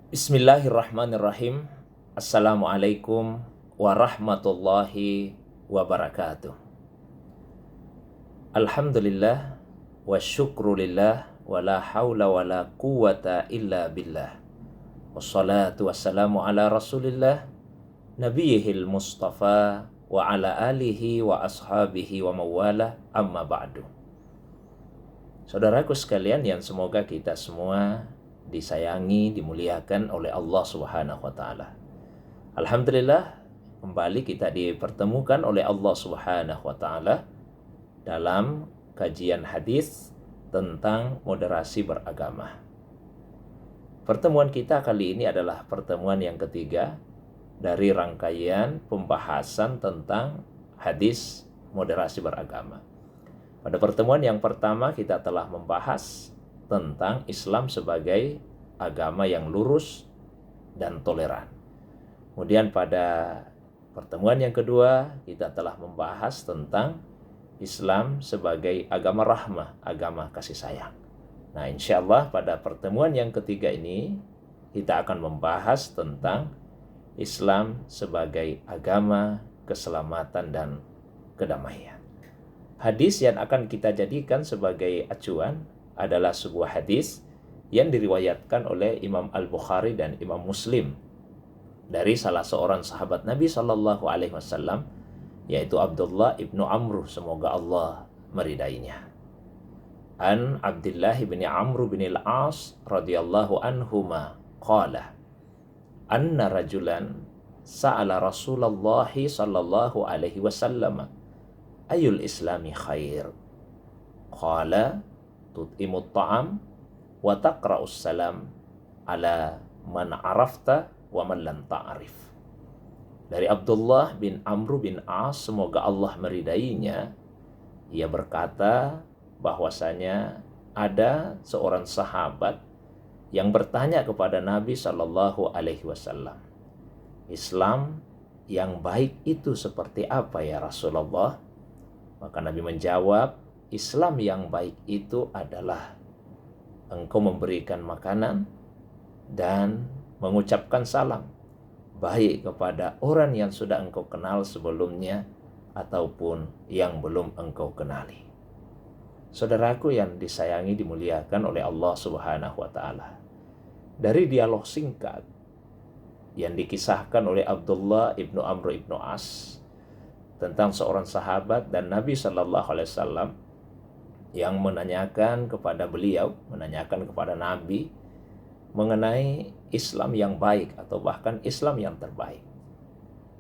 Bismillahirrahmanirrahim. Assalamualaikum warahmatullahi wabarakatuh. Alhamdulillah wa syukrulillah wa la hawla wa la quwata illa billah. Wassalatu wassalamu ala rasulillah nabiyihil mustafa wa ala alihi wa ashabihi wa mawalah amma ba'du. Saudaraku sekalian yang semoga kita semua disayangi, dimuliakan oleh Allah Subhanahu wa taala. Alhamdulillah, kembali kita dipertemukan oleh Allah Subhanahu wa taala dalam kajian hadis tentang moderasi beragama. Pertemuan kita kali ini adalah pertemuan yang ketiga dari rangkaian pembahasan tentang hadis moderasi beragama. Pada pertemuan yang pertama kita telah membahas tentang Islam sebagai agama yang lurus dan toleran. Kemudian pada pertemuan yang kedua kita telah membahas tentang Islam sebagai agama rahmah, agama kasih sayang. Nah, insya Allah pada pertemuan yang ketiga ini kita akan membahas tentang Islam sebagai agama keselamatan dan kedamaian. Hadis yang akan kita jadikan sebagai acuan adalah sebuah hadis yang diriwayatkan oleh Imam Al-Bukhari dan Imam Muslim dari salah seorang sahabat Nabi Shallallahu Alaihi Wasallam, yaitu Abdullah ibnu Amr, semoga Allah meridainya. An Abdullah bin Amr bin al-As radhiyallahu anhuma qala anna rajulan sa'ala Rasulullah sallallahu alaihi wasallam ayul islami khair qala tut'imut ta'am wa taqra'us salam ala man arafta wa man lam ta'rif. Dari Abdullah bin Amr bin As, semoga Allah meridainya, ia berkata bahwasanya ada seorang sahabat yang bertanya kepada Nabi Shallallahu Alaihi Wasallam, Islam yang baik itu seperti apa ya Rasulullah? Maka Nabi menjawab, Islam yang baik itu adalah engkau memberikan makanan dan mengucapkan salam, baik kepada orang yang sudah engkau kenal sebelumnya ataupun yang belum engkau kenali. Saudaraku yang disayangi, dimuliakan oleh Allah Subhanahu wa taala. Dari dialog singkat yang dikisahkan oleh Abdullah ibnu Amr ibnu As tentang seorang sahabat dan Nabi Shallallahu Alaihi Wasallam yang menanyakan kepada beliau, menanyakan kepada Nabi mengenai Islam yang baik atau bahkan Islam yang terbaik.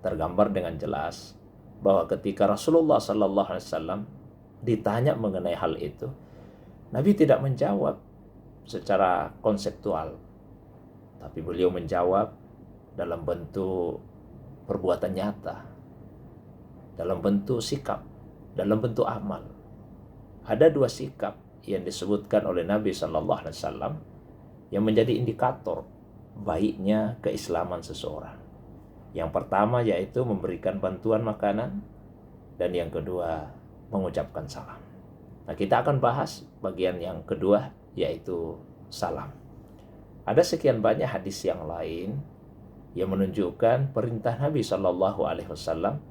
Tergambar dengan jelas bahwa ketika Rasulullah Sallallahu Alaihi Wasallam ditanya mengenai hal itu, Nabi tidak menjawab secara konseptual, tapi beliau menjawab dalam bentuk perbuatan nyata, dalam bentuk sikap, dalam bentuk amal. Ada dua sikap yang disebutkan oleh Nabi Shallallahu Alaihi Wasallam yang menjadi indikator baiknya keislaman seseorang. Yang pertama yaitu memberikan bantuan makanan, dan yang kedua mengucapkan salam. Nah, kita akan bahas bagian yang kedua yaitu salam. Ada sekian banyak hadis yang lain yang menunjukkan perintah Nabi Shallallahu Alaihi Wasallam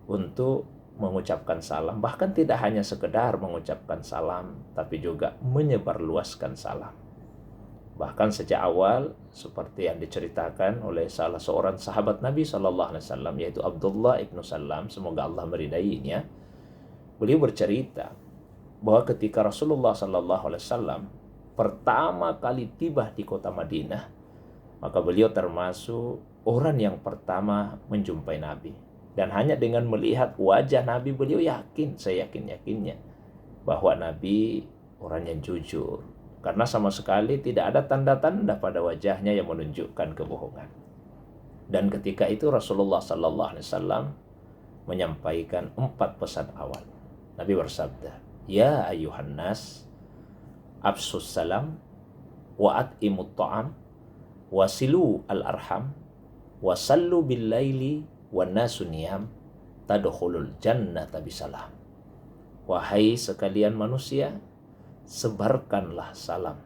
untuk mengucapkan salam, bahkan tidak hanya sekedar mengucapkan salam, tapi juga menyebarluaskan salam. Bahkan sejak awal, seperti yang diceritakan oleh salah seorang sahabat Nabi Shallallahu Alaihi Wasallam, yaitu Abdullah ibnu Salam, semoga Allah meridainya, beliau bercerita bahwa ketika Rasulullah Shallallahu Alaihi Wasallam pertama kali tiba di kota Madinah, maka beliau termasuk orang yang pertama menjumpai Nabi. Dan hanya dengan melihat wajah Nabi, beliau yakin, saya yakin-yakinnya, bahwa Nabi orang yang jujur. Karena sama sekali tidak ada tanda-tanda pada wajahnya yang menunjukkan kebohongan. Dan ketika itu Rasulullah Sallallahu Alaihi Wasallam menyampaikan 4 pesan awal. Nabi bersabda, Ya ayuhan nas, absus salam, wa at'imut ta'am, wasilu al-arham, wasallu bil laili, wan nasu niyam, tadkhulul jannata bisalam. Wahai sekalian manusia, sebarkanlah salam,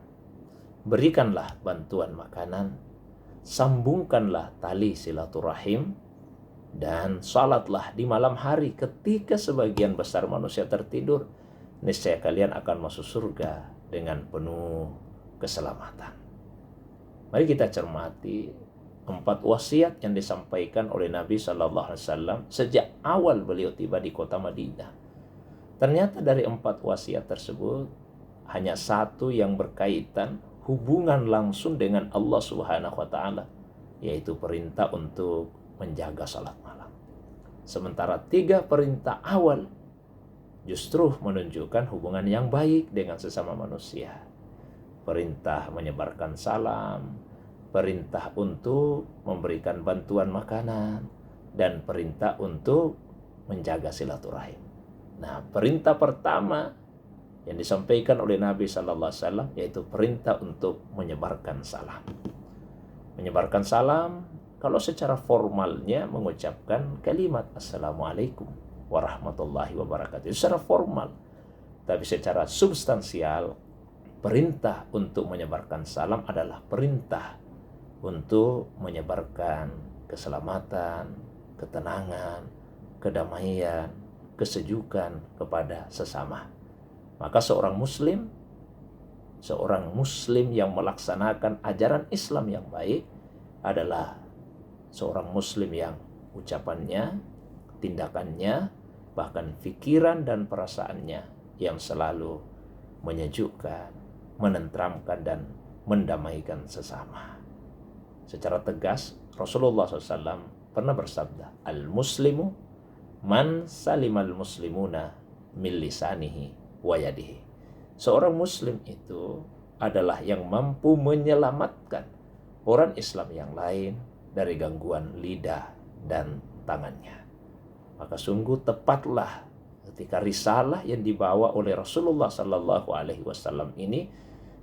berikanlah bantuan makanan, sambungkanlah tali silaturahim, dan salatlah di malam hari ketika sebagian besar manusia tertidur. Niscaya kalian akan masuk surga dengan penuh keselamatan. Mari kita cermati 4 wasiat yang disampaikan oleh Nabi Shallallahu Alaihi Wasallam sejak awal beliau tiba di kota Madinah. Ternyata dari 4 wasiat tersebut hanya satu yang berkaitan hubungan langsung dengan Allah Subhanahu Wa Taala, yaitu perintah untuk menjaga salat malam. Sementara 3 perintah awal justru menunjukkan hubungan yang baik dengan sesama manusia. Perintah menyebarkan salam, perintah untuk memberikan bantuan makanan, dan perintah untuk menjaga silaturahim. Nah, perintah pertama yang disampaikan oleh Nabi Sallallahu Alaihi Wasallam yaitu perintah untuk menyebarkan salam. Menyebarkan salam, kalau secara formalnya mengucapkan kalimat Assalamualaikum warahmatullahi wabarakatuh, secara formal. Tapi secara substansial, perintah untuk menyebarkan salam adalah perintah untuk menyebarkan keselamatan, ketenangan, kedamaian, kesejukan kepada sesama. Maka seorang muslim yang melaksanakan ajaran Islam yang baik adalah seorang muslim yang ucapannya, tindakannya, bahkan pikiran dan perasaannya yang selalu menyejukkan, menenteramkan, dan mendamaikan sesama. Secara tegas, Rasulullah SAW pernah bersabda, Al-Muslimu man salimal muslimuna min lisanihi wa yadihi. Seorang muslim itu adalah yang mampu menyelamatkan orang Islam yang lain dari gangguan lidah dan tangannya. Maka sungguh tepatlah ketika risalah yang dibawa oleh Rasulullah Sallallahu Alaihi Wasallam ini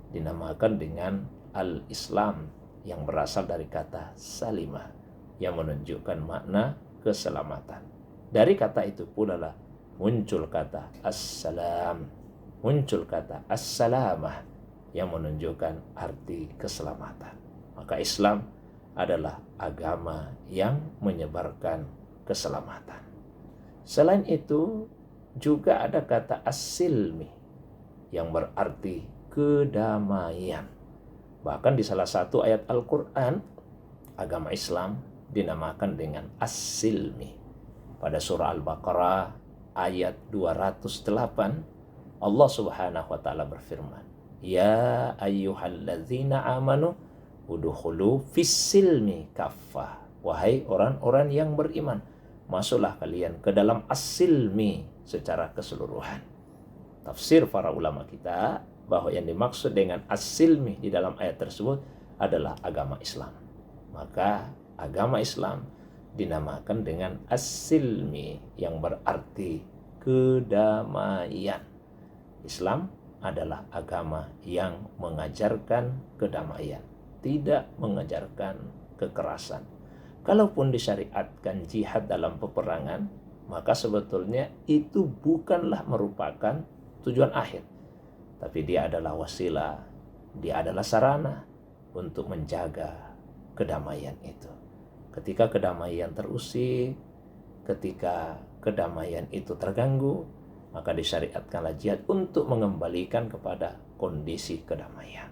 dinamakan dengan Al-Islam, yang berasal dari kata salimah, yang menunjukkan makna keselamatan. Dari kata itu pula lah muncul kata assalam, muncul kata assalamah, yang menunjukkan arti keselamatan. Maka Islam adalah agama yang menyebarkan keselamatan. Selain itu juga ada kata as-silmi yang berarti kedamaian. Bahkan di salah satu ayat Al-Quran, agama Islam dinamakan dengan as-silmi. Pada surah Al-Baqarah ayat 208, Allah Subhanahu wa taala berfirman, "Ya ayyuhalladzina amanu udkhulu fis-silmi kaffah." Wahai orang-orang yang beriman, masuklah kalian ke dalam as-silmi secara keseluruhan. Tafsir para ulama kita bahwa yang dimaksud dengan as-silmi di dalam ayat tersebut adalah agama Islam. Maka agama Islam dinamakan dengan as-silmi yang berarti kedamaian. Islam adalah agama yang mengajarkan kedamaian, tidak mengajarkan kekerasan. Kalaupun disyariatkan jihad dalam peperangan, maka sebetulnya itu bukanlah merupakan tujuan akhir, tapi dia adalah wasilah, dia adalah sarana untuk menjaga kedamaian itu. Ketika kedamaian terusik, ketika kedamaian itu terganggu, maka disyariatkanlah jihad untuk mengembalikan kepada kondisi kedamaian.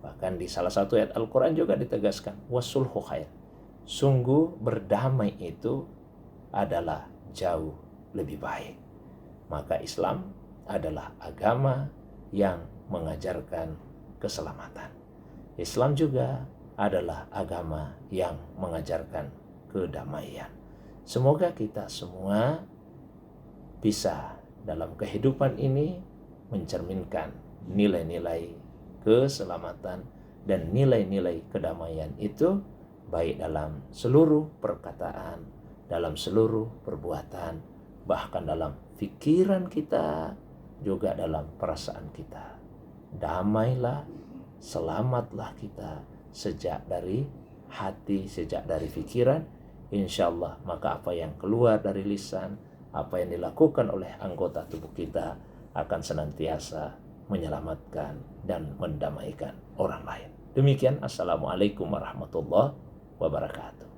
Bahkan di salah satu ayat Al-Quran juga ditegaskan, wasulhu khair. Sungguh berdamai itu adalah jauh lebih baik. Maka Islam adalah agama yang mengajarkan keselamatan. Islam juga adalah agama yang mengajarkan kedamaian. Semoga kita semua bisa dalam kehidupan ini mencerminkan nilai-nilai keselamatan dan nilai-nilai kedamaian itu, baik dalam seluruh perkataan, dalam seluruh perbuatan, bahkan dalam pikiran kita, juga dalam perasaan kita. Damailah, selamatlah kita sejak dari hati, sejak dari pikiran. Insya Allah maka apa yang keluar dari lisan, apa yang dilakukan oleh anggota tubuh kita akan senantiasa menyelamatkan dan mendamaikan orang lain. Demikian, Assalamualaikum warahmatullahi wabarakatuh.